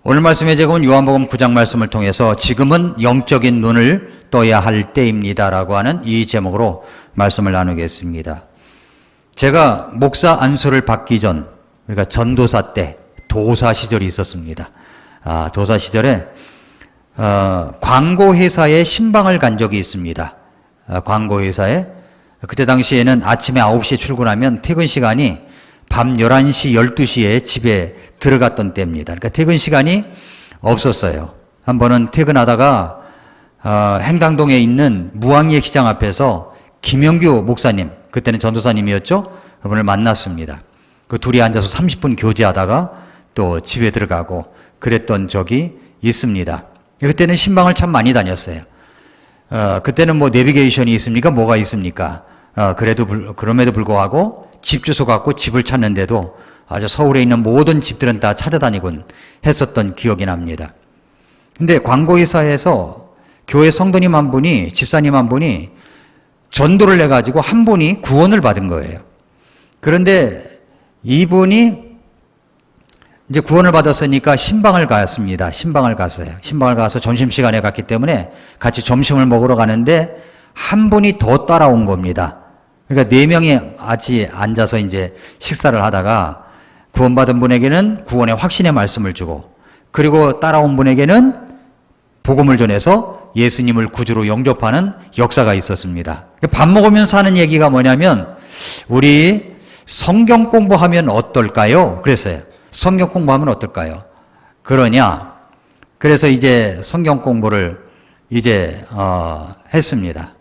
오늘 말씀의 제목은 요한복음 9장 말씀을 통해서 지금은 영적인 눈을 떠야 할 때입니다라고 하는 이 제목으로 말씀을 나누겠습니다. 제가 목사 안수를 받기 전, 그러니까 전도사 때 도사 시절이 있었습니다. 도사 시절에 광고회사에 신방을 간 적이 있습니다. 광고회사에 그때 당시에는 아침에 9시에 출근하면 퇴근 시간이 밤 11시, 12시에 집에 들어갔던 때입니다. 그러니까 퇴근 시간이 없었어요. 한 번은 퇴근하다가 행당동에 있는 무항리의 시장 앞에서 김영규 목사님, 그때는 전도사님이었죠? 그분을 만났습니다. 그 둘이 앉아서 30분 교제하다가 또 집에 들어가고 그랬던 적이 있습니다. 그때는 신방을 참 많이 다녔어요. 그때는 뭐 내비게이션이 있습니까? 뭐가 있습니까? 그럼에도 불구하고 집 주소 갖고 집을 찾는데도 아주 서울에 있는 모든 집들은 다 찾아다니곤 했었던 기억이 납니다. 근데 광고회사에서 교회 성도님 한 분이, 집사님 한 분이 전도를 해가지고 한 분이 구원을 받은 거예요. 그런데 이분이 이제 구원을 받았으니까 신방을 갔습니다. 신방을 갔어요. 신방을 가서 점심시간에 갔기 때문에 같이 점심을 먹으러 가는데 한 분이 더 따라온 겁니다. 그러니까 4명이 같이 앉아서 이제 식사를 하다가 구원받은 분에게는 구원의 확신의 말씀을 주고, 그리고 따라온 분에게는 복음을 전해서 예수님을 구주로 영접하는 역사가 있었습니다. 밥 먹으면서 하는 얘기가 뭐냐면, 우리 성경 공부하면 어떨까요? 그랬어요. 성경 공부하면 어떨까요? 그러냐? 그래서 이제 성경 공부를 이제 했습니다.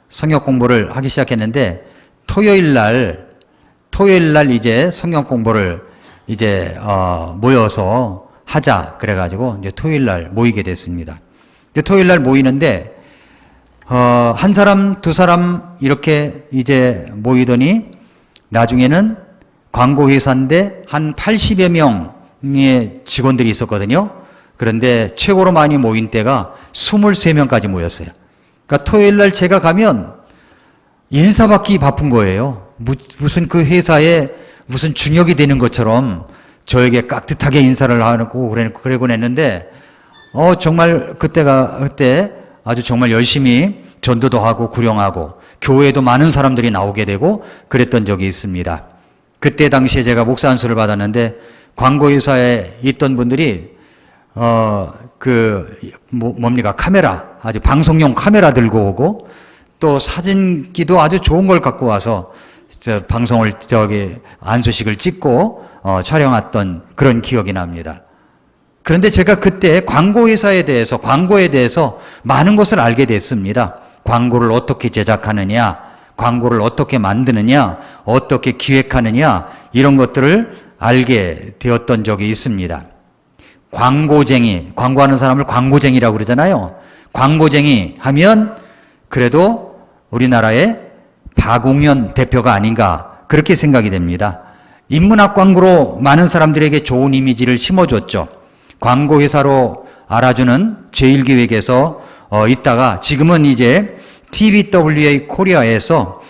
성경 공부를 하기 시작했는데 토요일 날 이제 성경 공부를 이제 모여서 하자 그래가지고 이제 토요일 날 모이게 됐습니다. 근데 토요일 날 모이는데 한 사람 두 사람 이렇게 이제 모이더니 나중에는 광고회사인데 한 80여 명의 직원들이 있었거든요. 그런데 최고로 많이 모인 때가 23명까지 모였어요. 그러니까 토요일 날 제가 가면 인사받기 바쁜 거예요. 무슨 그 회사에 무슨 중역이 되는 것처럼 저에게 깍듯하게 인사를 하고 그러곤 했는데 정말 그때 아주 정말 열심히 전도도 하고 구령하고 교회에도 많은 사람들이 나오게 되고 그랬던 적이 있습니다. 그때 당시에 제가 목사 안수를 받았는데 광고회사에 있던 분들이 카메라, 아주 방송용 카메라 들고 오고, 또 사진기도 아주 좋은 걸 갖고 와서, 방송을, 안수식을 찍고, 촬영했던 그런 기억이 납니다. 그런데 제가 그때 광고에 대해서 많은 것을 알게 됐습니다. 광고를 어떻게 제작하느냐, 광고를 어떻게 만드느냐, 어떻게 기획하느냐, 이런 것들을 알게 되었던 적이 있습니다. 광고쟁이, 광고하는 사람을 광고쟁이라고 그러잖아요. 광고쟁이 하면 그래도 우리나라의 박웅현 대표가 아닌가 그렇게 생각이 됩니다. 인문학 광고로 많은 사람들에게 좋은 이미지를 심어줬죠. 광고회사로 알아주는 제1기획에서 있다가 지금은 이제 TBWA 코리아에서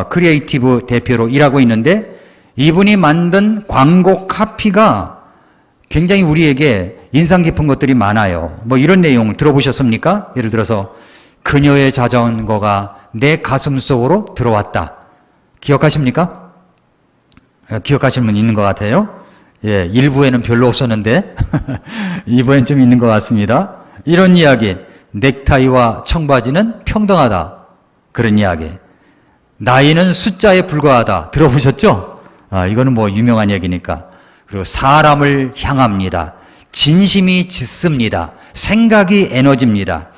크리에이티브 대표로 일하고 있는데, 이분이 만든 광고 카피가 굉장히 우리에게 인상 깊은 것들이 많아요. 뭐 이런 내용 들어보셨습니까? 예를 들어서 그녀의 자전거가 내 가슴 속으로 들어왔다. 기억하십니까? 기억하시는 분 있는 것 같아요. 예, 1부에는 별로 없었는데 2부에는 좀 있는 것 같습니다. 이런 이야기, 넥타이와 청바지는 평등하다. 그런 이야기. 나이는 숫자에 불과하다. 들어보셨죠? 이거는 뭐 유명한 얘기니까. 그리고 사람을 향합니다. 진심이 짙습니다. 생각이 에너지입니다.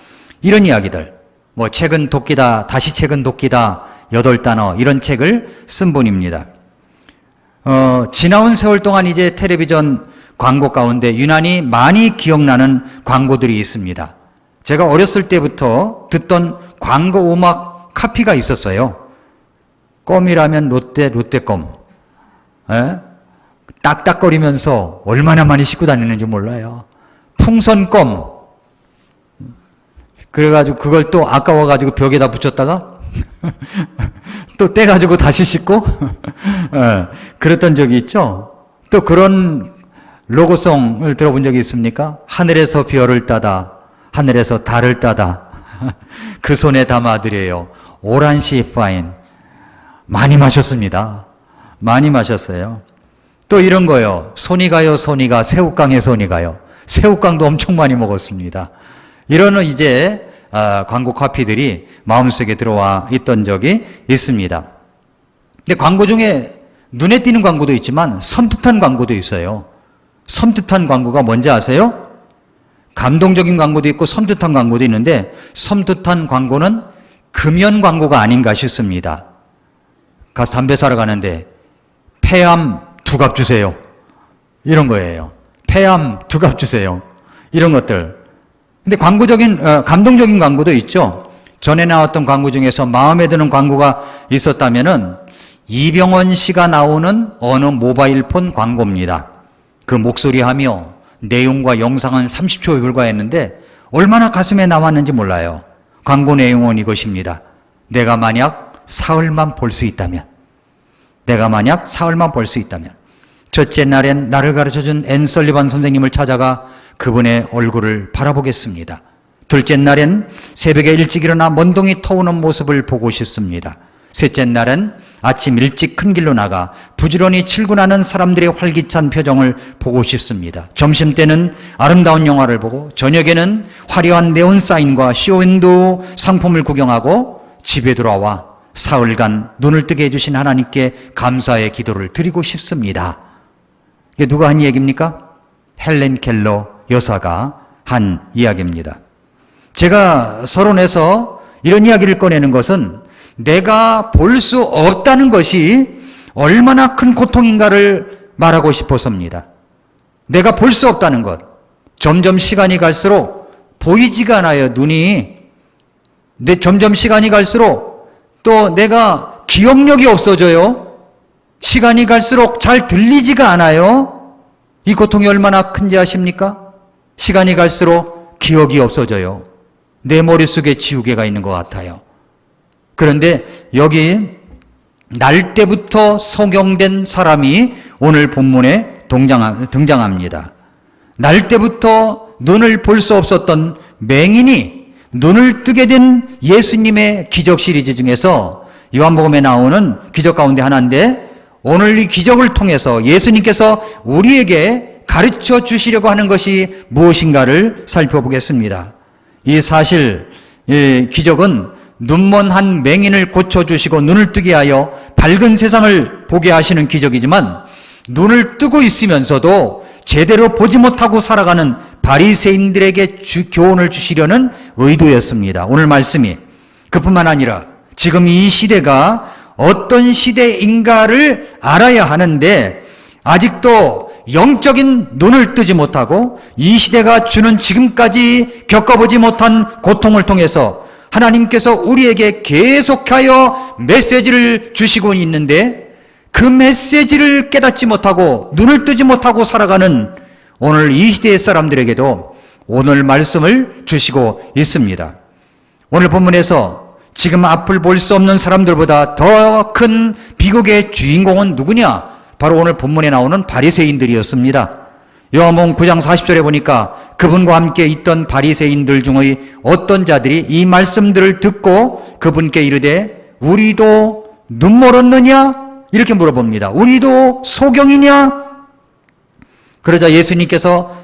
이런 이야기들. 뭐 책은 도끼다, 다시 책은 도끼다, 8단어 이런 책을 쓴 분입니다. 지나온 세월 동안 이제 텔레비전 광고 가운데 유난히 많이 기억나는 광고들이 있습니다. 제가 어렸을 때부터 듣던 광고 음악 카피가 있었어요. 껌이라면 롯데껌. 예? 딱딱거리면서 얼마나 많이 씻고 다니는지 몰라요. 풍선껌. 그래가지고 그걸 또 아까워가지고 벽에다 붙였다가 또 떼가지고 다시 씻고 그랬던 적이 있죠. 또 그런 로고송을 들어본 적이 있습니까? 하늘에서 별을 따다, 하늘에서 달을 따다, 그 손에 담아드려요. 오란시 파인. 많이 마셨습니다. 많이 마셨어요. 또 이런 거요. 손이 가요, 손이 가. 새우깡에 손이 가요. 새우깡도 엄청 많이 먹었습니다. 이런 이제 광고 카피들이 마음속에 들어와 있던 적이 있습니다. 근데 광고 중에 눈에 띄는 광고도 있지만 섬뜩한 광고도 있어요. 섬뜩한 광고가 뭔지 아세요? 감동적인 광고도 있고 섬뜩한 광고도 있는데 섬뜩한 광고는 금연 광고가 아닌가 싶습니다. 가서 담배 사러 가는데 폐암 2갑 주세요. 이런 거예요. 폐암 2갑 주세요. 이런 것들. 근데 감동적인 광고도 있죠. 전에 나왔던 광고 중에서 마음에 드는 광고가 있었다면은 이병헌 씨가 나오는 어느 모바일 폰 광고입니다. 그 목소리하며 내용과 영상은 30초에 불과했는데 얼마나 가슴에 남았는지 몰라요. 광고 내용은 이것입니다. 내가 만약 사흘만 볼 수 있다면, 첫째 날엔 나를 가르쳐준 앤 설리반 선생님을 찾아가 그분의 얼굴을 바라보겠습니다. 둘째 날엔 새벽에 일찍 일어나 먼동이 터오는 모습을 보고 싶습니다. 셋째 날은 아침 일찍 큰 길로 나가 부지런히 출근하는 사람들의 활기찬 표정을 보고 싶습니다. 점심때는 아름다운 영화를 보고 저녁에는 화려한 네온 사인과 쇼윈도 상품을 구경하고 집에 돌아와 사흘간 눈을 뜨게 해주신 하나님께 감사의 기도를 드리고 싶습니다. 이게 누가 한 얘기입니까? 헬렌 켈러 여사가 한 이야기입니다. 제가 서론에서 이런 이야기를 꺼내는 것은 내가 볼 수 없다는 것이 얼마나 큰 고통인가를 말하고 싶어서입니다. 내가 볼 수 없다는 것. 점점 시간이 갈수록 보이지가 않아요, 눈이. 점점 시간이 갈수록 또 내가 기억력이 없어져요. 시간이 갈수록 잘 들리지가 않아요. 이 고통이 얼마나 큰지 아십니까? 시간이 갈수록 기억이 없어져요. 내 머릿속에 지우개가 있는 것 같아요. 그런데 여기 날 때부터 소경된 사람이 오늘 본문에 등장합니다. 날 때부터 눈을 볼 수 없었던 맹인이 눈을 뜨게 된 예수님의 기적 시리즈 중에서 요한복음에 나오는 기적 가운데 하나인데, 오늘 이 기적을 통해서 예수님께서 우리에게 가르쳐 주시려고 하는 것이 무엇인가를 살펴보겠습니다. 이 기적은 눈먼 한 맹인을 고쳐주시고 눈을 뜨게 하여 밝은 세상을 보게 하시는 기적이지만, 눈을 뜨고 있으면서도 제대로 보지 못하고 살아가는 바리새인들에게 교훈을 주시려는 의도였습니다. 오늘 말씀이 그뿐만 아니라 지금 이 시대가 어떤 시대인가를 알아야 하는데 아직도 영적인 눈을 뜨지 못하고 이 시대가 주는 지금까지 겪어보지 못한 고통을 통해서 하나님께서 우리에게 계속하여 메시지를 주시고 있는데 그 메시지를 깨닫지 못하고 눈을 뜨지 못하고 살아가는 오늘 이 시대의 사람들에게도 오늘 말씀을 주시고 있습니다. 오늘 본문에서 지금 앞을 볼 수 없는 사람들보다 더 큰 비극의 주인공은 누구냐? 바로 오늘 본문에 나오는 바리새인들이었습니다. 요한복음 9장 40절에 보니까 그분과 함께 있던 바리새인들 중의 어떤 자들이 이 말씀들을 듣고 그분께 이르되 우리도 눈 멀었느냐? 이렇게 물어봅니다. 우리도 소경이냐? 그러자 예수님께서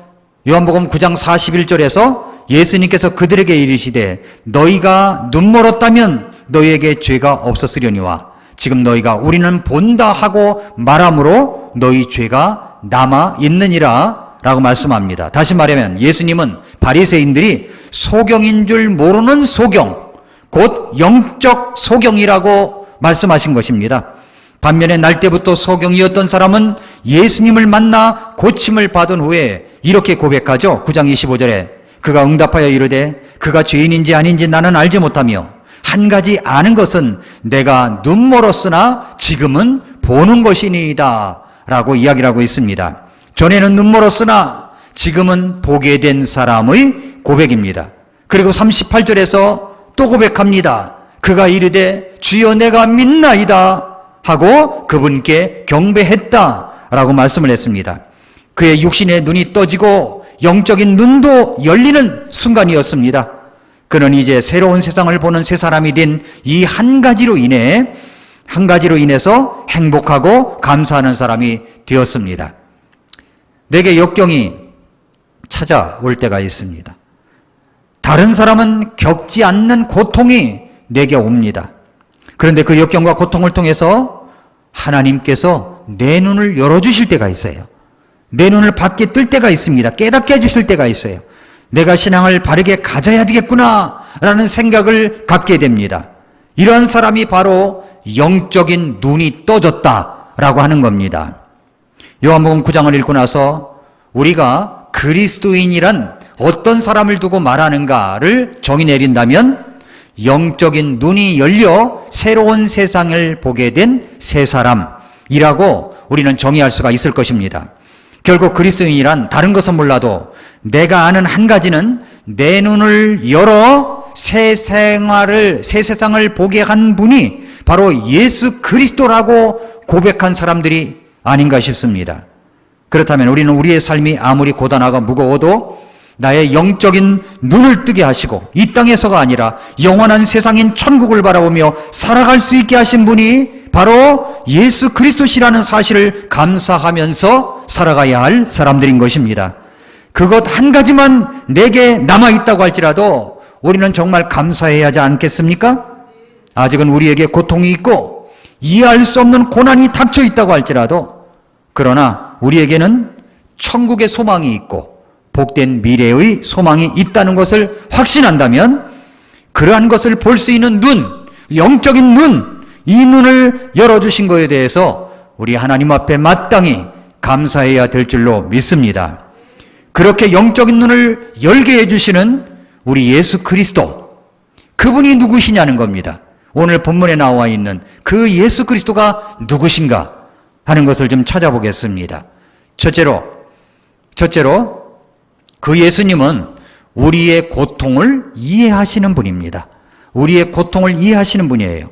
요한복음 9장 41절에서 예수님께서 그들에게 이르시되 너희가 눈 멀었다면 너희에게 죄가 없었으려니와 지금 너희가 우리는 본다 하고 말함으로 너희 죄가 남아 있느니라 라고 말씀합니다. 다시 말하면 예수님은 바리새인들이 소경인 줄 모르는 소경, 곧 영적 소경이라고 말씀하신 것입니다. 반면에 날 때부터 소경이었던 사람은 예수님을 만나 고침을 받은 후에 이렇게 고백하죠. 9장 25절에 그가 응답하여 이르되 그가 죄인인지 아닌지 나는 알지 못하며 한 가지 아는 것은 내가 눈 멀었으나 지금은 보는 것이니이다 라고 이야기를 하고 있습니다. 전에는 눈 멀었으나 지금은 보게 된 사람의 고백입니다. 그리고 38절에서 또 고백합니다. 그가 이르되 주여 내가 믿나이다 하고 그분께 경배했다 라고 말씀을 했습니다. 그의 육신의 눈이 떠지고 영적인 눈도 열리는 순간이었습니다. 그는 이제 새로운 세상을 보는 새 사람이 된 이 한 가지로 인해서 행복하고 감사하는 사람이 되었습니다. 내게 역경이 찾아올 때가 있습니다. 다른 사람은 겪지 않는 고통이 내게 옵니다. 그런데 그 역경과 고통을 통해서 하나님께서 내 눈을 열어주실 때가 있어요. 내 눈을 밖에 뜰 때가 있습니다. 깨닫게 해주실 때가 있어요. 내가 신앙을 바르게 가져야 되겠구나 라는 생각을 갖게 됩니다. 이러한 사람이 바로 영적인 눈이 떠졌다라고 하는 겁니다. 요한복음 9장을 읽고 나서 우리가 그리스도인이란 어떤 사람을 두고 말하는가를 정의 내린다면 영적인 눈이 열려 새로운 세상을 보게 된 새 사람이라고 우리는 정의할 수가 있을 것입니다. 결국 그리스도인이란 다른 것은 몰라도 내가 아는 한 가지는 내 눈을 열어 새 세상을 보게 한 분이 바로 예수 그리스도라고 고백한 사람들이 아닌가 싶습니다. 그렇다면 우리는 우리의 삶이 아무리 고단하고 무거워도 나의 영적인 눈을 뜨게 하시고 이 땅에서가 아니라 영원한 세상인 천국을 바라보며 살아갈 수 있게 하신 분이 바로 예수 그리스도시라는 사실을 감사하면서 살아가야 할 사람들인 것입니다. 그것 한 가지만 내게 남아있다고 할지라도 우리는 정말 감사해야 하지 않겠습니까? 아직은 우리에게 고통이 있고 이해할 수 없는 고난이 닥쳐 있다고 할지라도 그러나 우리에게는 천국의 소망이 있고 복된 미래의 소망이 있다는 것을 확신한다면 그러한 것을 볼 수 있는 눈, 영적인 눈, 이 눈을 열어주신 것에 대해서 우리 하나님 앞에 마땅히 감사해야 될 줄로 믿습니다. 그렇게 영적인 눈을 열게 해주시는 우리 예수 그리스도, 그분이 누구시냐는 겁니다. 오늘 본문에 나와 있는 그 예수 그리스도가 누구신가 하는 것을 좀 찾아보겠습니다. 첫째로 그 예수님은 우리의 고통을 이해하시는 분입니다. 우리의 고통을 이해하시는 분이에요.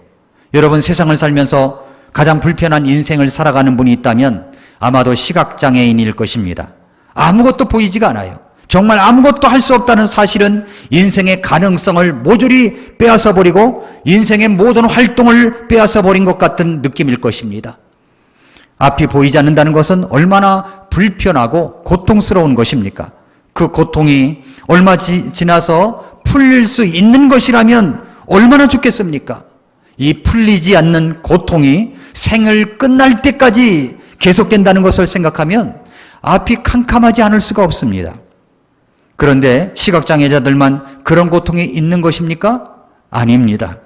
여러분, 세상을 살면서 가장 불편한 인생을 살아가는 분이 있다면 아마도 시각장애인일 것입니다. 아무것도 보이지가 않아요. 정말 아무것도 할 수 없다는 사실은 인생의 가능성을 모조리 빼앗아버리고 인생의 모든 활동을 빼앗아버린 것 같은 느낌일 것입니다. 앞이 보이지 않는다는 것은 얼마나 불편하고 고통스러운 것입니까? 그 고통이 얼마 지나서 풀릴 수 있는 것이라면 얼마나 좋겠습니까? 이 풀리지 않는 고통이 생을 끝날 때까지 계속된다는 것을 생각하면 앞이 캄캄하지 않을 수가 없습니다. 그런데 시각장애자들만 그런 고통이 있는 것입니까? 아닙니다.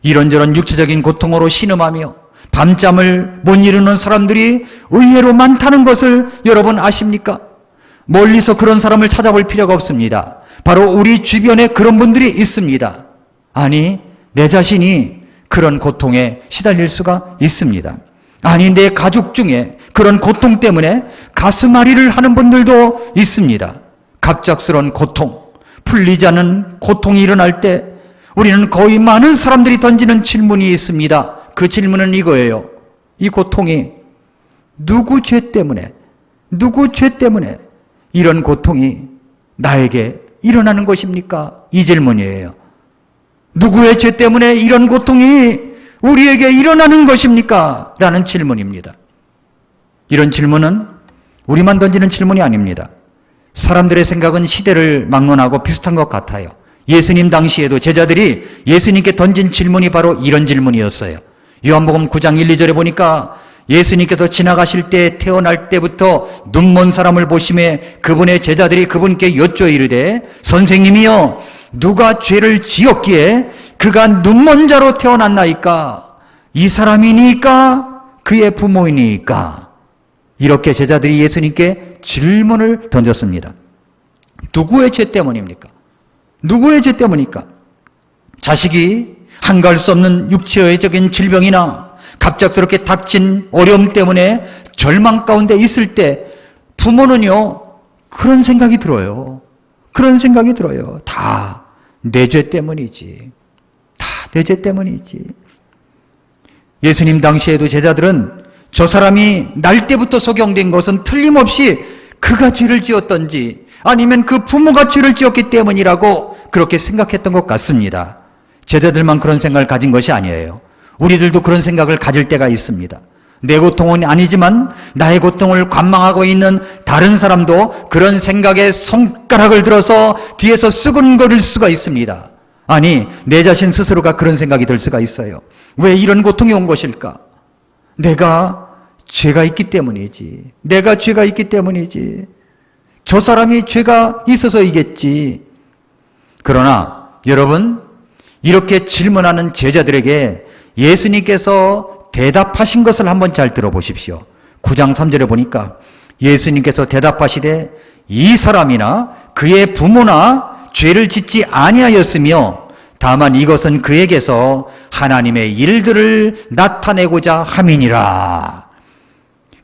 이런저런 육체적인 고통으로 신음하며 밤잠을 못 이루는 사람들이 의외로 많다는 것을 여러분 아십니까? 멀리서 그런 사람을 찾아볼 필요가 없습니다. 바로 우리 주변에 그런 분들이 있습니다. 아니, 내 자신이 그런 고통에 시달릴 수가 있습니다. 아니, 내 가족 중에 그런 고통 때문에 가슴앓이를 하는 분들도 있습니다. 갑작스러운 고통, 풀리지 않는 고통이 일어날 때 우리는 거의 많은 사람들이 던지는 질문이 있습니다. 그 질문은 이거예요. 이 고통이 누구 죄 때문에 이런 고통이 나에게 일어나는 것입니까? 이 질문이에요. 누구의 죄 때문에 이런 고통이 우리에게 일어나는 것입니까? 라는 질문입니다. 이런 질문은 우리만 던지는 질문이 아닙니다. 사람들의 생각은 시대를 막론하고 비슷한 것 같아요. 예수님 당시에도 제자들이 예수님께 던진 질문이 바로 이런 질문이었어요. 요한복음 9장 1, 2절에 보니까 예수님께서 지나가실 때 태어날 때부터 눈먼 사람을 보시매 그분의 제자들이 그분께 여쭈어 이르되 선생님이여 누가 죄를 지었기에 그가 눈먼 자로 태어났나이까? 이 사람이니까 그의 부모이니까? 이렇게 제자들이 예수님께 질문을 던졌습니다. 누구의 죄 때문입니까? 누구의 죄 때문입니까? 자식이 한가할 수 없는 육체적인 질병이나 갑작스럽게 닥친 어려움 때문에 절망 가운데 있을 때 부모는요, 그런 생각이 들어요. 다 내 죄 때문이지. 예수님 당시에도 제자들은 저 사람이 날 때부터 소경된 것은 틀림없이 그가 죄를 지었던지 아니면 그 부모가 죄를 지었기 때문이라고 그렇게 생각했던 것 같습니다. 제자들만 그런 생각을 가진 것이 아니에요. 우리들도 그런 생각을 가질 때가 있습니다. 내 고통은 아니지만 나의 고통을 관망하고 있는 다른 사람도 그런 생각에 손가락을 들어서 뒤에서 쓰근거릴 수가 있습니다. 아니, 내 자신 스스로가 그런 생각이 들 수가 있어요. 왜 이런 고통이 온 것일까? 내가 죄가 있기 때문이지. 내가 죄가 있기 때문이지. 저 사람이 죄가 있어서이겠지. 그러나 여러분, 이렇게 질문하는 제자들에게 예수님께서 대답하신 것을 한번 잘 들어보십시오. 9장 3절에 보니까 예수님께서 대답하시되 이 사람이나 그의 부모나 죄를 짓지 아니하였으며 다만 이것은 그에게서 하나님의 일들을 나타내고자 함이니라.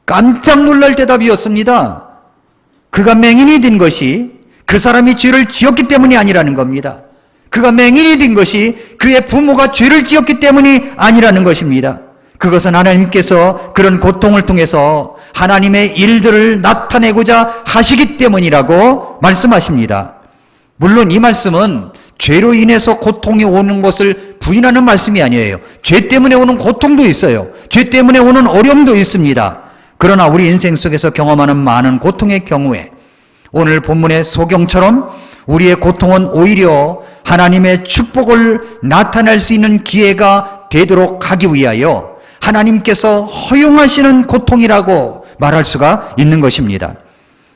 깜짝 놀랄 대답이었습니다. 그가 맹인이 된 것이 그 사람이 죄를 지었기 때문이 아니라는 겁니다. 그가 맹인이 된 것이 그의 부모가 죄를 지었기 때문이 아니라는 것입니다. 그것은 하나님께서 그런 고통을 통해서 하나님의 일들을 나타내고자 하시기 때문이라고 말씀하십니다. 물론 이 말씀은 죄로 인해서 고통이 오는 것을 부인하는 말씀이 아니에요. 죄 때문에 오는 고통도 있어요. 죄 때문에 오는 어려움도 있습니다. 그러나 우리 인생 속에서 경험하는 많은 고통의 경우에 오늘 본문의 소경처럼 우리의 고통은 오히려 하나님의 축복을 나타낼 수 있는 기회가 되도록 하기 위하여 하나님께서 허용하시는 고통이라고 말할 수가 있는 것입니다.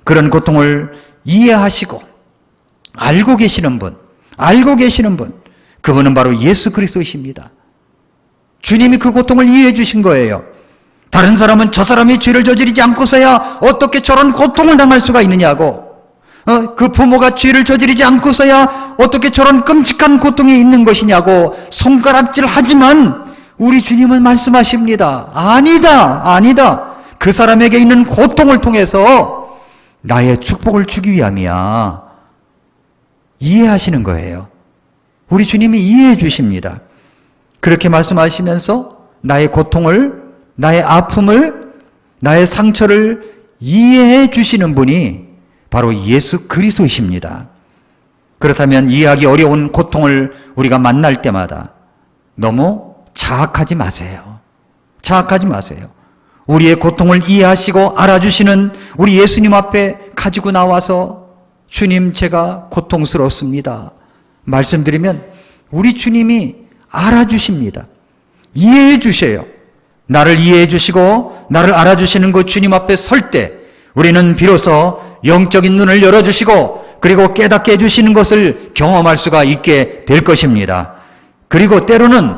그런 고통을 이해하시고 알고 계시는 분, 그분은 바로 예수 그리스도이십니다. 주님이 그 고통을 이해해 주신 거예요. 다른 사람은 저 사람이 죄를 저지르지 않고서야 어떻게 저런 고통을 당할 수가 있느냐고, 그 부모가 죄를 저지르지 않고서야 어떻게 저런 끔찍한 고통이 있는 것이냐고 손가락질 하지만 우리 주님은 말씀하십니다. 아니다. 그 사람에게 있는 고통을 통해서 나의 축복을 주기 위함이야. 이해하시는 거예요. 우리 주님이 이해해 주십니다. 그렇게 말씀하시면서 나의 고통을, 나의 아픔을, 나의 상처를 이해해 주시는 분이 바로 예수 그리스도이십니다. 그렇다면 이해하기 어려운 고통을 우리가 만날 때마다 너무 자학하지 마세요. 우리의 고통을 이해하시고 알아주시는 우리 예수님 앞에 가지고 나와서 주님, 제가 고통스럽습니다 말씀드리면 우리 주님이 알아주십니다. 이해해 주셔요. 나를 이해해 주시고 나를 알아주시는 그 주님 앞에 설 때 우리는 비로소 영적인 눈을 열어주시고 그리고 깨닫게 해주시는 것을 경험할 수가 있게 될 것입니다. 그리고 때로는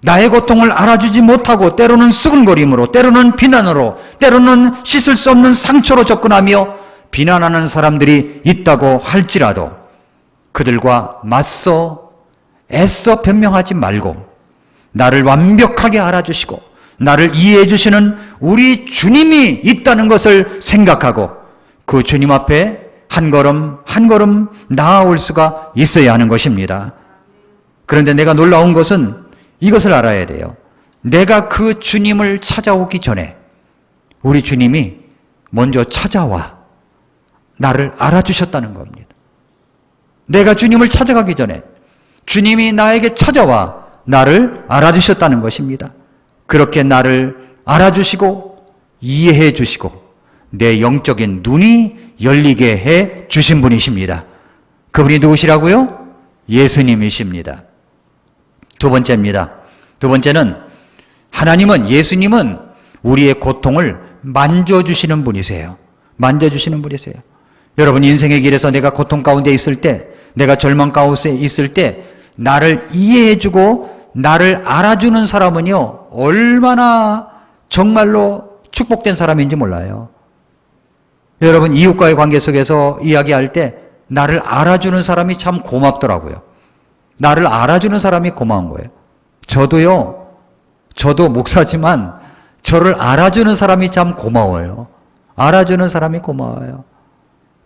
나의 고통을 알아주지 못하고 때로는 수근거림으로, 때로는 비난으로, 때로는 씻을 수 없는 상처로 접근하며 비난하는 사람들이 있다고 할지라도 그들과 맞서 애써 변명하지 말고 나를 완벽하게 알아주시고 나를 이해해 주시는 우리 주님이 있다는 것을 생각하고 그 주님 앞에 한 걸음 한 걸음 나아올 수가 있어야 하는 것입니다. 그런데 내가 놀라운 것은 이것을 알아야 돼요. 내가 그 주님을 찾아오기 전에 우리 주님이 먼저 찾아와 나를 알아주셨다는 겁니다. 내가 주님을 찾아가기 전에 주님이 나에게 찾아와 나를 알아주셨다는 것입니다. 그렇게 나를 알아주시고 이해해 주시고 내 영적인 눈이 열리게 해 주신 분이십니다. 그분이 누구시라고요? 예수님이십니다. 두 번째는 하나님은, 예수님은 우리의 고통을 만져주시는 분이세요. 여러분, 인생의 길에서 내가 고통 가운데 있을 때, 내가 절망 가운데 있을 때 나를 이해해주고 나를 알아주는 사람은요, 얼마나 정말로 축복된 사람인지 몰라요. 여러분, 이웃과의 관계 속에서 이야기할 때 나를 알아주는 사람이 참 고맙더라고요. 나를 알아주는 사람이 고마운 거예요. 저도 목사지만 저를 알아주는 사람이 참 고마워요.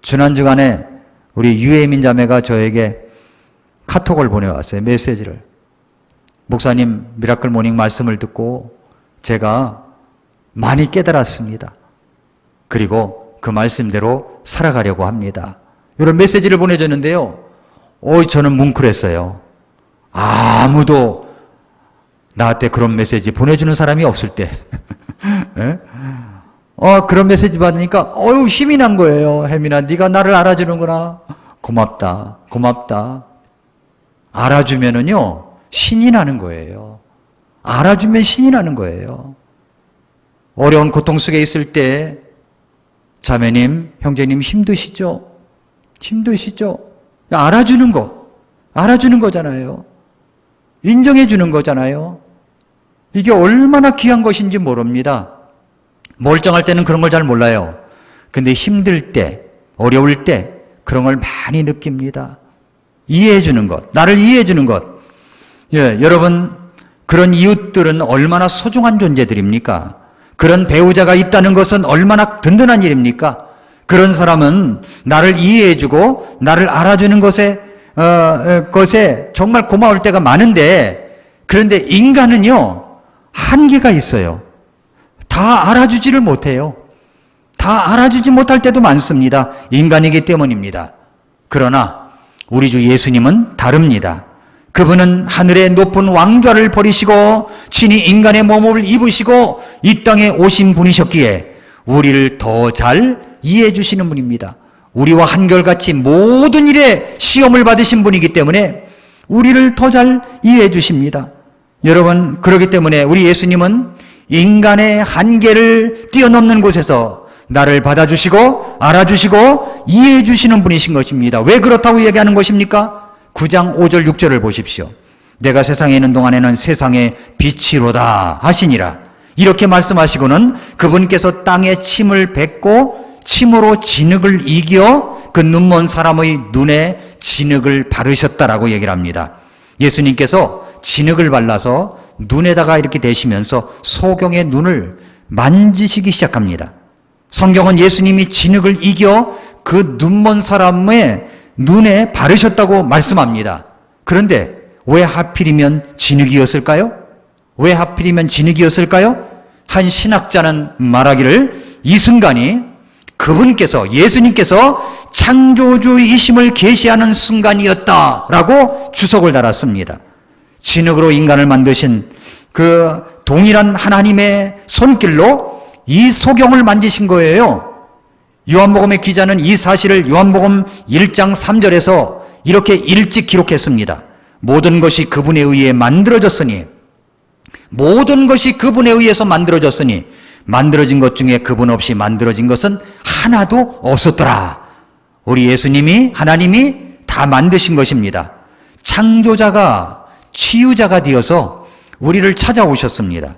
지난 주간에 우리 유혜민 자매가 저에게 카톡을 보내왔어요. 메시지를. 목사님, 미라클 모닝 말씀을 듣고 제가 많이 깨달았습니다. 그리고 그 말씀대로 살아가려고 합니다. 이런 메시지를 보내줬는데요. 저는 뭉클했어요. 아무도 나한테 그런 메시지 보내주는 사람이 없을 때. 예? 그런 메시지 받으니까 힘이 난 거예요. 혜민아, 네가 나를 알아주는구나. 고맙다. 고맙다. 알아주면은요, 신이 나는 거예요. 알아주면 신이 나는 거예요. 어려운 고통 속에 있을 때 자매님, 형제님 힘드시죠? 힘드시죠? 알아주는 거잖아요. 인정해 주는 거잖아요. 이게 얼마나 귀한 것인지 모릅니다. 멀쩡할 때는 그런 걸 잘 몰라요. 근데 힘들 때, 어려울 때 그런 걸 많이 느낍니다. 이해해 주는 것, 나를 이해해 주는 것. 여러분, 그런 이웃들은 얼마나 소중한 존재들입니까? 그런 배우자가 있다는 것은 얼마나 든든한 일입니까? 그런 사람은 나를 이해해 주고 나를 알아주는 것에 정말 고마울 때가 많은데, 그런데 인간은요, 한계가 있어요. 다 알아주지를 못해요. 다 알아주지 못할 때도 많습니다. 인간이기 때문입니다. 그러나 우리 주 예수님은 다릅니다. 그분은 하늘의 높은 왕좌를 버리시고 친히 인간의 몸을 입으시고 이 땅에 오신 분이셨기에 우리를 더 잘 이해해 주시는 분입니다. 우리와 한결같이 모든 일에 시험을 받으신 분이기 때문에 우리를 더 잘 이해해 주십니다. 여러분, 그렇기 때문에 우리 예수님은 인간의 한계를 뛰어넘는 곳에서 나를 받아주시고 알아주시고 이해해 주시는 분이신 것입니다. 왜 그렇다고 얘기하는 것입니까? 9장 5절 6절을 보십시오. 내가 세상에 있는 동안에는 세상의 빛이로다 하시니라. 이렇게 말씀하시고는 그분께서 땅에 침을 뱉고 침으로 진흙을 이겨 그 눈먼 사람의 눈에 진흙을 바르셨다라고 얘기를 합니다. 예수님께서 진흙을 발라서 눈에다가 이렇게 대시면서 소경의 눈을 만지시기 시작합니다. 성경은 예수님이 진흙을 이겨 그 눈먼 사람의 눈에 바르셨다고 말씀합니다. 그런데 왜 하필이면 진흙이었을까요? 왜 하필이면 진흙이었을까요? 한 신학자는 말하기를 이 순간이 그분께서, 예수님께서 창조주이심을 계시하는 순간이었다라고 주석을 달았습니다. 진흙으로 인간을 만드신 그 동일한 하나님의 손길로 이 소경을 만지신 거예요. 요한복음의 기자는 이 사실을 요한복음 1장 3절에서 이렇게 일찍 기록했습니다. 모든 것이 그분에 의해 만들어졌으니, 모든 것이 그분에 의해서 만들어졌으니 만들어진 것 중에 그분 없이 만들어진 것은 하나도 없었더라. 우리 예수님이, 하나님이 다 만드신 것입니다. 창조자가 치유자가 되어서 우리를 찾아오셨습니다.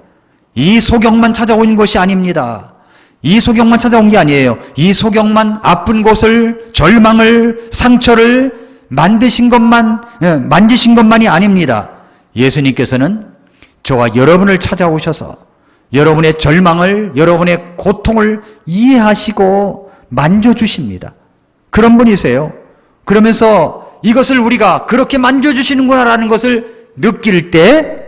이 소경만 찾아온 것이 아닙니다. 이 소경만 찾아온 게 아니에요. 이 소경만 아픈 곳을, 절망을, 상처를 만지신 것만이 아닙니다. 예수님께서는 저와 여러분을 찾아오셔서 여러분의 절망을, 여러분의 고통을 이해하시고 만져주십니다. 그런 분이세요. 그러면서 이것을 우리가 그렇게 만져주시는구나라는 것을 느낄 때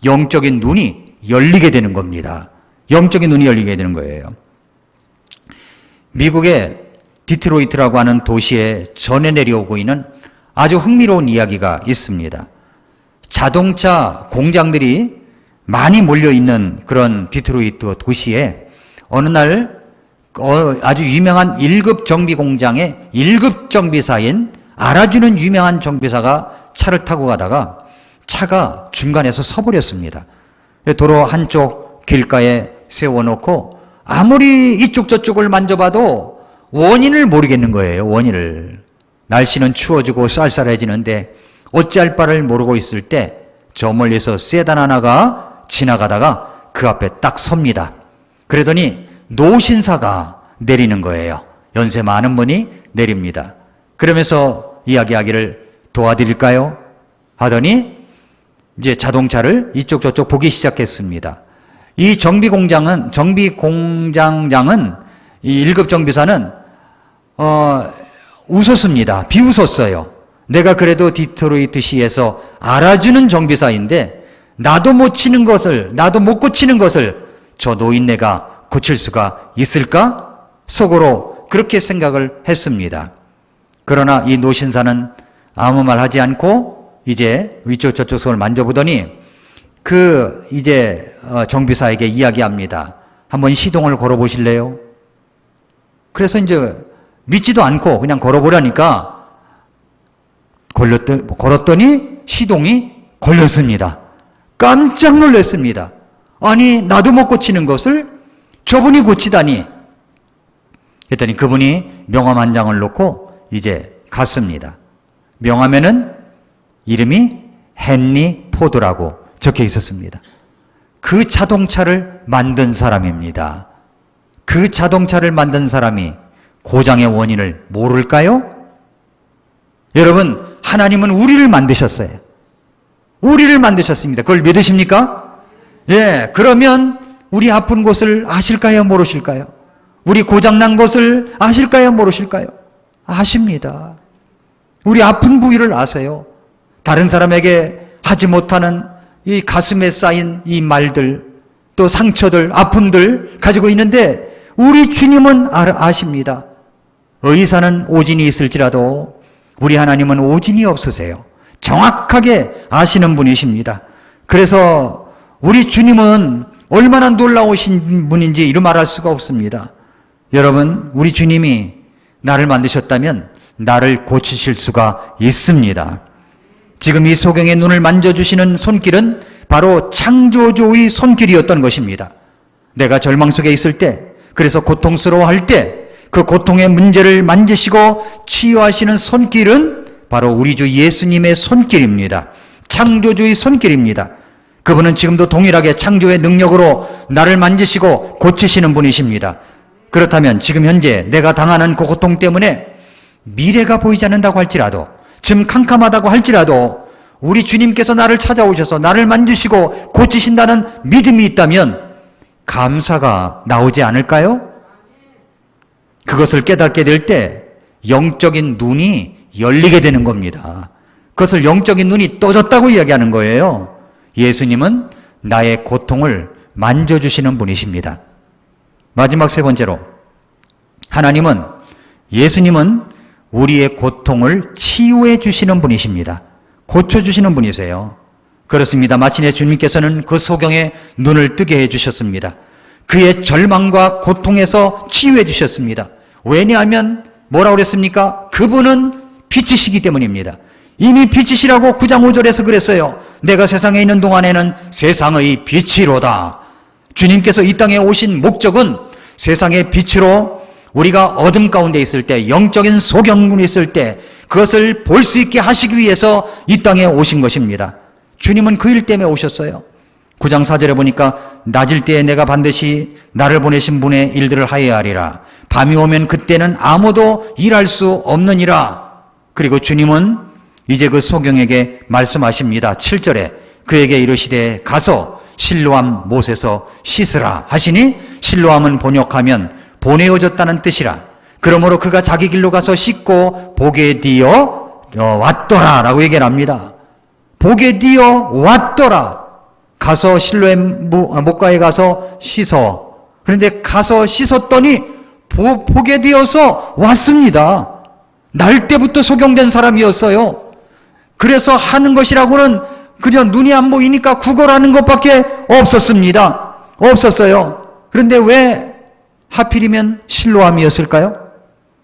영적인 눈이 열리게 되는 겁니다. 영적인 눈이 열리게 되는 거예요. 미국의 디트로이트라고 하는 도시에 전해 내려오고 있는 아주 흥미로운 이야기가 있습니다. 자동차 공장들이 많이 몰려있는 그런 디트로이트 도시에 어느 날 아주 유명한 1급 정비 공장의 1급 정비사인, 알아주는 유명한 정비사가 차를 타고 가다가 차가 중간에서 서버렸습니다. 도로 한쪽 길가에 세워놓고 아무리 이쪽 저쪽을 만져봐도 원인을 모르겠는 거예요. 원인을. 날씨는 추워지고 쌀쌀해지는데 어찌할 바를 모르고 있을 때 저 멀리서 세단 하나가 지나가다가 그 앞에 딱 섭니다. 그러더니 노신사가 내리는 거예요. 연세 많은 분이 내립니다. 그러면서 이야기하기를 도와드릴까요? 하더니 이제 자동차를 이쪽 저쪽 보기 시작했습니다. 이 정비공장장은 이 1급 정비사는 웃었습니다. 비웃었어요. 내가 그래도 디트로이트시에서 알아주는 정비사인데 나도 못 고치는 것을 저 노인네가 고칠 수가 있을까? 속으로 그렇게 생각을 했습니다. 그러나 이 노신사는 아무 말 하지 않고 이제 위쪽 저쪽 손을 만져보더니 이제 정비사에게 이야기합니다. 한번 시동을 걸어보실래요? 그래서 이제 믿지도 않고 그냥 걸어보라니까 걸었더니 시동이 걸렸습니다. 깜짝 놀랐습니다. 아니, 나도 못 고치는 것을 저분이 고치다니. 했더니 그분이 명함 한 장을 놓고 이제 갔습니다. 명함에는 이름이 헨리 포드라고 적혀 있었습니다. 그 자동차를 만든 사람입니다. 그 자동차를 만든 사람이 고장의 원인을 모를까요? 여러분, 하나님은 우리를 만드셨어요. 우리를 만드셨습니다. 그걸 믿으십니까? 예, 그러면 우리 아픈 곳을 아실까요? 모르실까요? 우리 고장난 곳을 아실까요? 모르실까요? 아십니다. 우리 아픈 부위를 아세요. 다른 사람에게 하지 못하는 이 가슴에 쌓인 이 말들, 또 상처들, 아픔들 가지고 있는데 우리 주님은 아십니다. 의사는 오진이 있을지라도 우리 하나님은 오진이 없으세요. 정확하게 아시는 분이십니다. 그래서 우리 주님은 얼마나 놀라우신 분인지 이루 말할 수가 없습니다. 여러분, 우리 주님이 나를 만드셨다면 나를 고치실 수가 있습니다. 지금 이 소경의 눈을 만져주시는 손길은 바로 창조주의 손길이었던 것입니다. 내가 절망 속에 있을 때, 그래서 고통스러워할 때 그 고통의 문제를 만지시고 치유하시는 손길은 바로 우리 주 예수님의 손길입니다. 창조주의 손길입니다. 그분은 지금도 동일하게 창조의 능력으로 나를 만지시고 고치시는 분이십니다. 그렇다면 지금 현재 내가 당하는 그 고통 때문에 미래가 보이지 않는다고 할지라도, 지금 캄캄하다고 할지라도 우리 주님께서 나를 찾아오셔서 나를 만지시고 고치신다는 믿음이 있다면 감사가 나오지 않을까요? 그것을 깨닫게 될 때 영적인 눈이 열리게 되는 겁니다. 그것을 영적인 눈이 떠졌다고 이야기하는 거예요. 예수님은 나의 고통을 만져주시는 분이십니다. 마지막 세 번째로, 예수님은 우리의 고통을 치유해 주시는 분이십니다. 고쳐주시는 분이세요. 그렇습니다. 마침내 주님께서는 그 소경의 눈을 뜨게 해주셨습니다. 그의 절망과 고통에서 치유해 주셨습니다. 왜냐하면 뭐라고 그랬습니까? 그분은 빛이시기 때문입니다. 이미 빛이시라고 9장 5절에서 그랬어요. 내가 세상에 있는 동안에는 세상의 빛이로다. 주님께서 이 땅에 오신 목적은 세상의 빛으로 우리가 어둠 가운데 있을 때, 영적인 소경군이 있을 때 그것을 볼 수 있게 하시기 위해서 이 땅에 오신 것입니다. 주님은 그 일 때문에 오셨어요. 9장 4절에 보니까 낮일 때에 내가 반드시 나를 보내신 분의 일들을 하여야 하리라. 밤이 오면 그때는 아무도 일할 수 없느니라. 그리고 주님은 이제 그 소경에게 말씀하십니다. 7절에 그에게 이르시되 가서 실로암 못에서 씻으라 하시니, 실로암은 번역하면 보내어졌다는 뜻이라. 그러므로 그가 자기 길로 가서 씻고 복에 뒤어 왔더라 라고 얘기를 합니다. 복에 뒤어 왔더라. 가서 실로암 못가에 가서 씻어. 그런데 가서 씻었더니 복에 뒤어서 왔습니다. 날 때부터 소경된 사람이었어요. 그래서 하는 것이라고는 그냥 눈이 안 보이니까 구걸하는 것밖에 없었어요. 그런데 왜 하필이면 실로암이었을까요?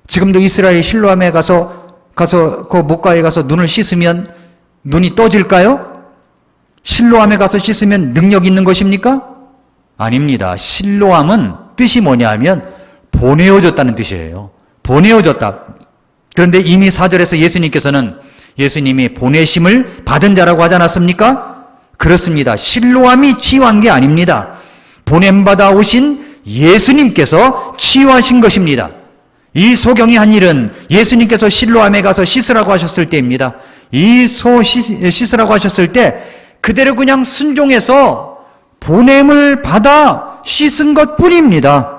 지금도 이스라엘 실로암에 가서 그 목가에 가서 눈을 씻으면 눈이 떠질까요? 실로암에 가서 씻으면 능력 있는 것입니까? 아닙니다. 실로암은 뜻이 뭐냐 하면 보내어졌다는 뜻이에요. 보내어졌다. 그런데 이미 4절에서 예수님께서는 예수님이 보내심을 받은 자라고 하지 않았습니까? 그렇습니다. 실로암이 치유한 게 아닙니다. 보냄받아 오신 예수님께서 치유하신 것입니다. 이 소경이 한 일은 예수님께서 실로암에 가서 씻으라고 하셨을 때입니다. 이 소 씻으라고 하셨을 때 그대로 그냥 순종해서 보냄을 받아 씻은 것 뿐입니다.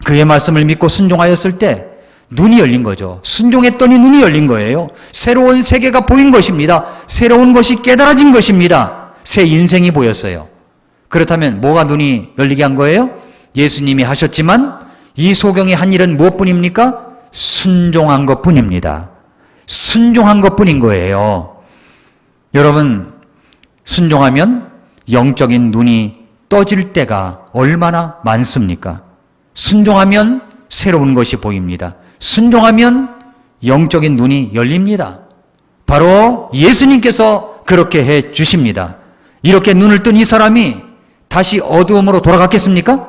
그의 말씀을 믿고 순종하였을 때 눈이 열린 거죠. 순종했더니 눈이 열린 거예요. 새로운 세계가 보인 것입니다. 새로운 것이 깨달아진 것입니다. 새 인생이 보였어요. 그렇다면 뭐가 눈이 열리게 한 거예요? 예수님이 하셨지만 이 소경이 한 일은 무엇뿐입니까? 순종한 것뿐입니다. 순종한 것뿐인 거예요. 여러분, 순종하면 영적인 눈이 떠질 때가 얼마나 많습니까? 순종하면 새로운 것이 보입니다. 순종하면 영적인 눈이 열립니다. 바로 예수님께서 그렇게 해 주십니다. 이렇게 눈을 뜬 이 사람이 다시 어두움으로 돌아갔겠습니까?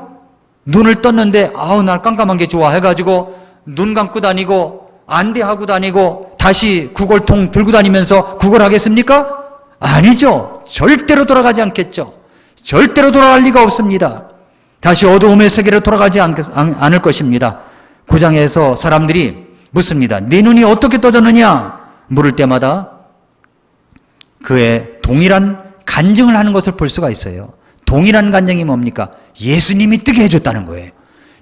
눈을 떴는데 날 깜깜한 게 좋아 해가지고 눈 감고 다니고 안대하고 다니고 다시 구걸통 들고 다니면서 구걸하겠습니까? 아니죠. 절대로 돌아가지 않겠죠. 절대로 돌아갈 리가 없습니다. 다시 어두움의 세계로 돌아가지 않을 것입니다. 9장에서 사람들이 묻습니다. 네 눈이 어떻게 떠졌느냐? 물을 때마다 그의 동일한 간증을 하는 것을 볼 수가 있어요. 동일한 간증이 뭡니까? 예수님이 뜨게 해줬다는 거예요.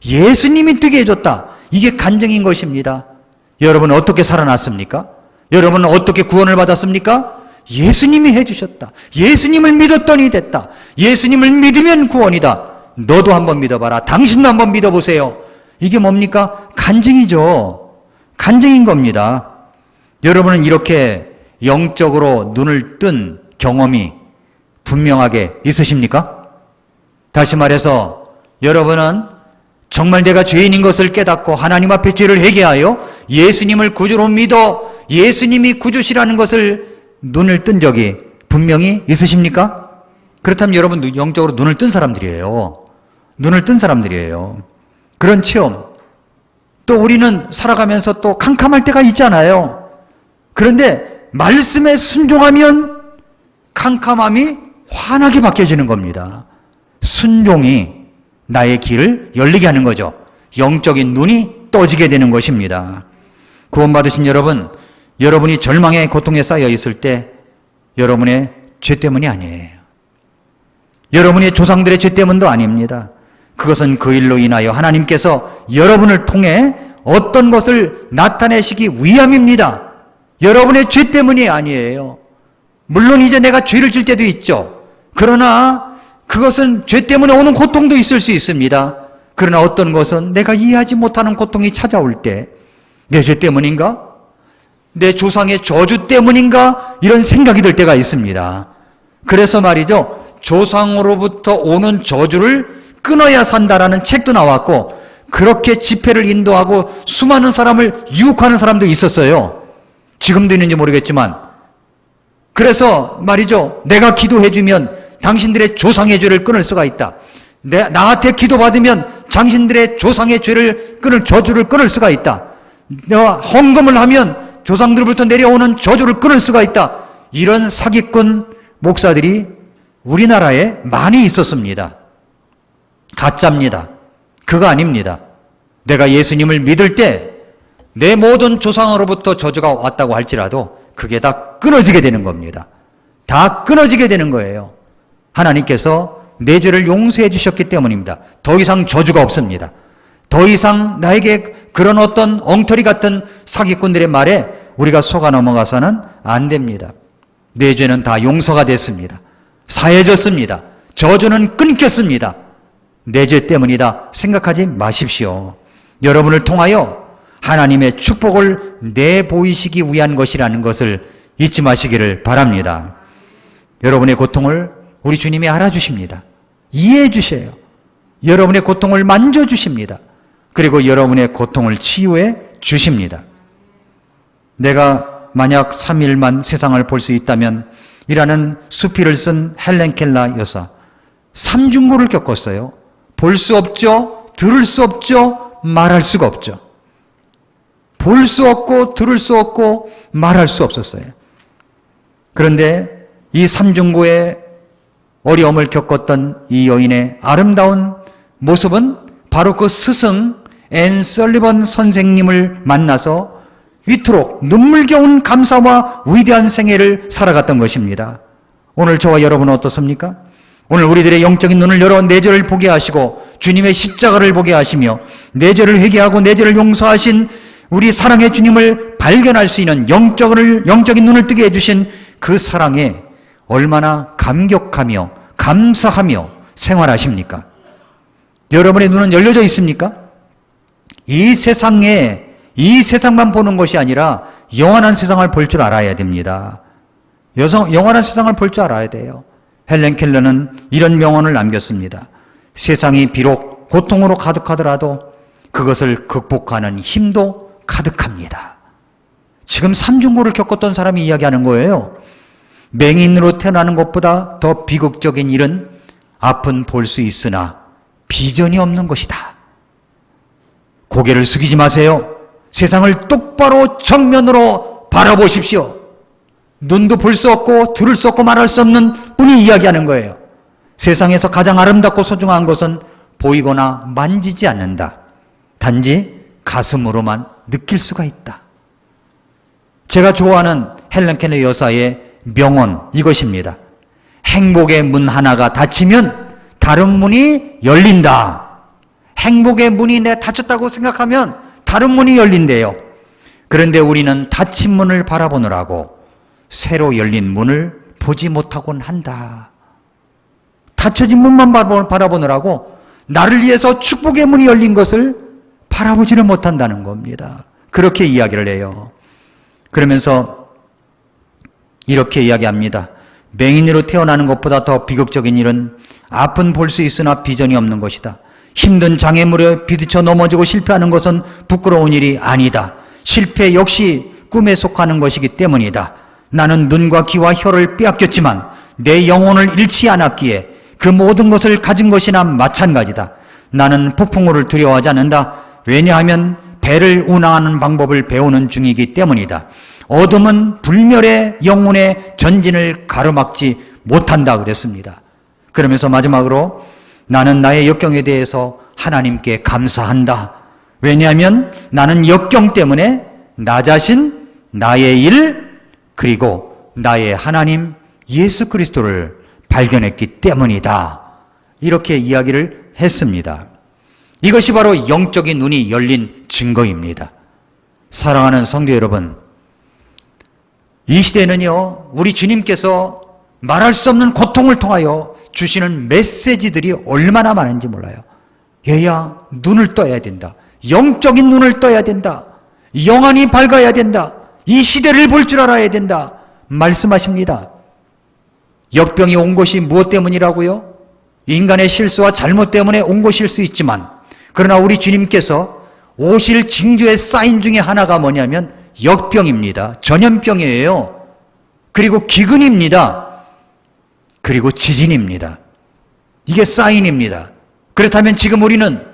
예수님이 뜨게 해줬다. 이게 간증인 것입니다. 여러분 어떻게 살아났습니까? 여러분은 어떻게 구원을 받았습니까? 예수님이 해주셨다. 예수님을 믿었더니 됐다. 예수님을 믿으면 구원이다. 너도 한번 믿어봐라. 당신도 한번 믿어보세요. 이게 뭡니까? 간증이죠. 간증인 겁니다. 여러분은 이렇게 영적으로 눈을 뜬 경험이 분명하게 있으십니까? 다시 말해서 여러분은 정말 내가 죄인인 것을 깨닫고 하나님 앞에 죄를 회개하여 예수님을 구주로 믿어 예수님이 구주시라는 것을 눈을 뜬 적이 분명히 있으십니까? 그렇다면 여러분 영적으로 눈을 뜬 사람들이에요. 눈을 뜬 사람들이에요. 그런 체험. 또 우리는 살아가면서 또 캄캄할 때가 있잖아요. 그런데 말씀에 순종하면 캄캄함이 환하게 바뀌어지는 겁니다. 순종이 나의 길을 열리게 하는 거죠. 영적인 눈이 떠지게 되는 것입니다. 구원받으신 여러분, 여러분이 절망의 고통에 쌓여 있을 때 여러분의 죄 때문이 아니에요. 여러분의 조상들의 죄 때문도 아닙니다. 그것은 그 일로 인하여 하나님께서 여러분을 통해 어떤 것을 나타내시기 위함입니다. 여러분의 죄 때문이 아니에요. 물론 이제 내가 죄를 질 때도 있죠. 그러나 그것은 죄 때문에 오는 고통도 있을 수 있습니다. 그러나 어떤 것은 내가 이해하지 못하는 고통이 찾아올 때 내 죄 때문인가? 내 조상의 저주 때문인가? 이런 생각이 들 때가 있습니다. 그래서 말이죠. 조상으로부터 오는 저주를 끊어야 산다라는 책도 나왔고 그렇게 집회를 인도하고 수많은 사람을 유혹하는 사람도 있었어요. 지금도 있는지 모르겠지만 그래서 말이죠. 내가 기도해주면 당신들의 조상의 죄를 끊을 수가 있다. 나한테 기도받으면 당신들의 조상의 죄를 저주를 끊을 수가 있다. 내가 헌금을 하면 조상들부터 내려오는 저주를 끊을 수가 있다. 이런 사기꾼 목사들이 우리나라에 많이 있었습니다. 가짜입니다. 그거 아닙니다. 내가 예수님을 믿을 때 내 모든 조상으로부터 저주가 왔다고 할지라도 그게 다 끊어지게 되는 겁니다. 다 끊어지게 되는 거예요. 하나님께서 내 죄를 용서해 주셨기 때문입니다. 더 이상 저주가 없습니다. 더 이상 나에게 그런 어떤 엉터리 같은 사기꾼들의 말에 우리가 속아 넘어가서는 안 됩니다. 내 죄는 다 용서가 됐습니다. 사해졌습니다. 저주는 끊겼습니다. 내 죄 때문이다 생각하지 마십시오. 여러분을 통하여 하나님의 축복을 내보이시기 위한 것이라는 것을 잊지 마시기를 바랍니다. 여러분의 고통을 우리 주님이 알아주십니다. 이해해 주셔요. 여러분의 고통을 만져주십니다. 그리고 여러분의 고통을 치유해 주십니다. 내가 만약 3일만 세상을 볼 수 있다면 이라는 수필을 쓴 헬렌 켈러 여사 3중고를 겪었어요. 볼 수 없죠. 들을 수 없죠. 말할 수가 없죠. 볼 수 없고 들을 수 없고 말할 수 없었어요. 그런데 이 3중고의 어려움을 겪었던 이 여인의 아름다운 모습은 바로 그 스승 앤 설리번 선생님을 만나서 이토록 눈물겨운 감사와 위대한 생애를 살아갔던 것입니다. 오늘 저와 여러분은 어떻습니까? 오늘 우리들의 영적인 눈을 열어 내 죄를 보게 하시고 주님의 십자가를 보게 하시며 내 죄를 회개하고 내 죄를 용서하신 우리 사랑의 주님을 발견할 수 있는 영적인 눈을 뜨게 해주신 그 사랑에 얼마나 감격하며 감사하며 생활하십니까? 여러분의 눈은 열려져 있습니까? 이 세상만 보는 것이 아니라 영원한 세상을 볼 줄 알아야 됩니다. 영원한 세상을 볼 줄 알아야 돼요. 헬렌 켈러는 이런 명언을 남겼습니다. 세상이 비록 고통으로 가득하더라도 그것을 극복하는 힘도 가득합니다. 지금 삼중고를 겪었던 사람이 이야기하는 거예요. 맹인으로 태어나는 것보다 더 비극적인 일은 앞은 볼 수 있으나 비전이 없는 것이다. 고개를 숙이지 마세요. 세상을 똑바로 정면으로 바라보십시오. 눈도 볼 수 없고 들을 수 없고 말할 수 없는 분이 이야기하는 거예요. 세상에서 가장 아름답고 소중한 것은 보이거나 만지지 않는다. 단지 가슴으로만 느낄 수가 있다. 제가 좋아하는 헬렌 켈러 여사의 명언 이것입니다. 행복의 문 하나가 닫히면 다른 문이 열린다. 행복의 문이 내가 닫혔다고 생각하면 다른 문이 열린대요. 그런데 우리는 닫힌 문을 바라보느라고 새로 열린 문을 보지 못하곤 한다. 닫혀진 문만 바라보느라고 나를 위해서 축복의 문이 열린 것을 바라보지를 못한다는 겁니다. 그렇게 이야기를 해요. 그러면서 이렇게 이야기합니다. 맹인으로 태어나는 것보다 더 비극적인 일은 앞은 볼 수 있으나 비전이 없는 것이다. 힘든 장애물에 비딪혀 넘어지고 실패하는 것은 부끄러운 일이 아니다. 실패 역시 꿈에 속하는 것이기 때문이다. 나는 눈과 귀와 혀를 빼앗겼지만 내 영혼을 잃지 않았기에 그 모든 것을 가진 것이나 마찬가지다. 나는 폭풍우를 두려워하지 않는다. 왜냐하면 배를 운항하는 방법을 배우는 중이기 때문이다. 어둠은 불멸의 영혼의 전진을 가로막지 못한다 그랬습니다. 그러면서 마지막으로 나는 나의 역경에 대해서 하나님께 감사한다. 왜냐하면 나는 역경 때문에 나 자신, 나의 일, 그리고 나의 하나님 예수 그리스도를 발견했기 때문이다. 이렇게 이야기를 했습니다. 이것이 바로 영적인 눈이 열린 증거입니다. 사랑하는 성도 여러분, 이 시대는요, 우리 주님께서 말할 수 없는 고통을 통하여 주시는 메시지들이 얼마나 많은지 몰라요. 얘야, 눈을 떠야 된다. 영적인 눈을 떠야 된다. 영안이 밝아야 된다. 이 시대를 볼 줄 알아야 된다. 말씀하십니다. 역병이 온 것이 무엇 때문이라고요? 인간의 실수와 잘못 때문에 온 것일 수 있지만, 그러나 우리 주님께서 오실 징조의 사인 중에 하나가 뭐냐면 역병입니다. 전염병이에요. 그리고 기근입니다. 그리고 지진입니다. 이게 사인입니다. 그렇다면 지금 우리는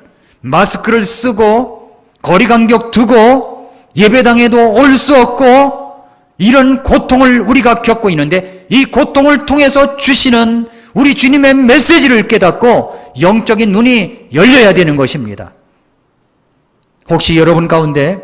마스크를 쓰고 거리 간격 두고 예배당에도 올 수 없고 이런 고통을 우리가 겪고 있는데, 이 고통을 통해서 주시는 우리 주님의 메시지를 깨닫고 영적인 눈이 열려야 되는 것입니다. 혹시 여러분 가운데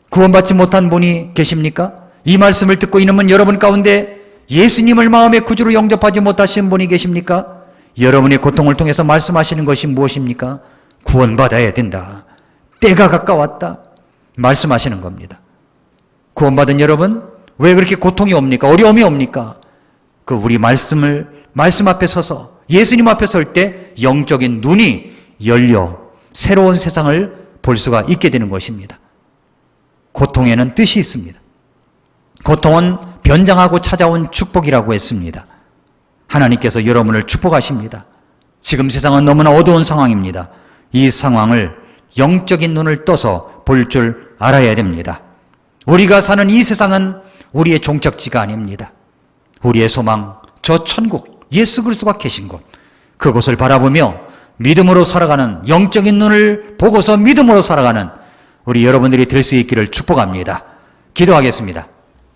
구원받지 못한 분이 계십니까? 이 말씀을 듣고 있는 여러분 가운데 예수님을 마음의 구주로 영접하지 못하신 분이 계십니까? 여러분의 고통을 통해서 말씀하시는 것이 무엇입니까? 구원받아야 된다. 때가 가까웠다. 말씀하시는 겁니다. 구원받은 여러분, 왜 그렇게 고통이 옵니까? 어려움이 옵니까? 우리 말씀 앞에 서서 예수님 앞에 설 때 영적인 눈이 열려 새로운 세상을 볼 수가 있게 되는 것입니다. 고통에는 뜻이 있습니다. 고통은 변장하고 찾아온 축복이라고 했습니다. 하나님께서 여러분을 축복하십니다. 지금 세상은 너무나 어두운 상황입니다. 이 상황을 영적인 눈을 떠서 볼 줄 알아야 됩니다. 우리가 사는 이 세상은 우리의 종착지가 아닙니다. 우리의 소망, 저 천국, 예수 그리스도가 계신 곳, 그곳을 바라보며 믿음으로 살아가는, 영적인 눈을 보고서 믿음으로 살아가는 우리 여러분들이 될 수 있기를 축복합니다. 기도하겠습니다.